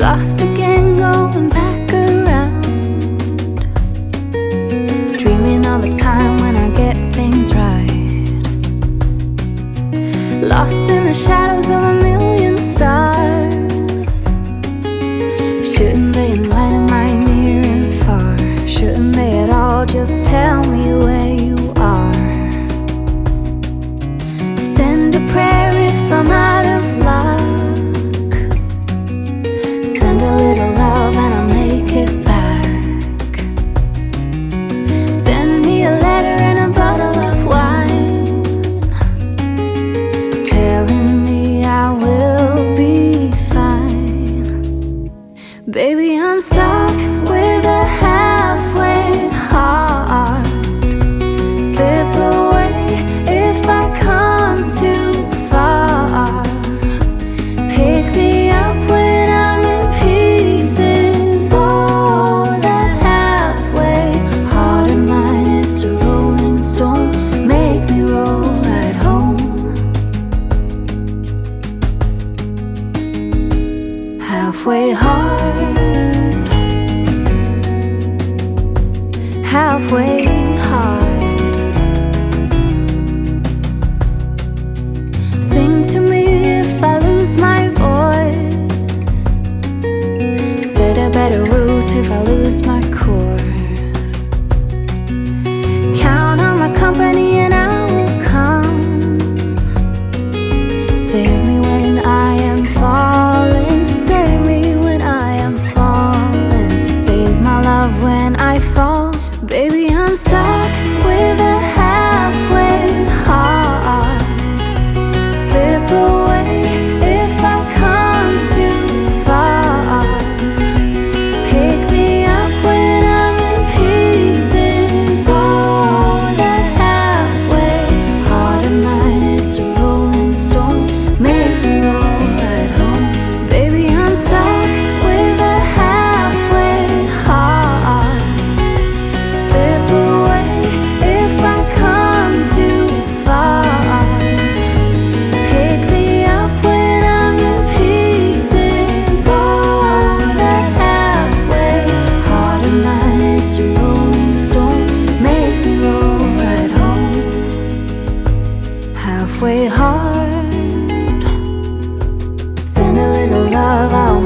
Lost again, going back around, dreaming of a time when I get things right. Lost in the shadows of a million stars. Shouldn't they enlighten my near and far? Shouldn't they at all just tell me where you are? Send a prayer if I'm out of luck. Send a little love and I'll make it back. Send me a letter and a bottle of wine, telling me I will be fine. Baby, I'm stuck with a halfway heart. Slip away if I come too far. Pick me up when I'm in pieces. Oh, that halfway heart of mine is a rolling stone. Make me roll right home. Halfway hard, halfway hard. Sing to me if I lose my voice. Set a better route if I lose my course. Count on my company and I will come. Save me when I am falling. Save me when I am falling. Save my love when I fall. Baby, I'm stuck with a halfway heart. Slip away if I come too far. Pick me up when I'm in pieces. Oh, that halfway heart of mine is a rolling stone. Make me roll right home. Baby, I'm stuck with a halfway heart. Slip away if I come too far. Pick me up when I'm in pieces. Oh, that halfway heart of mine is a rolling stone. Make me roll right home. Halfway hard. Send a little love, I'll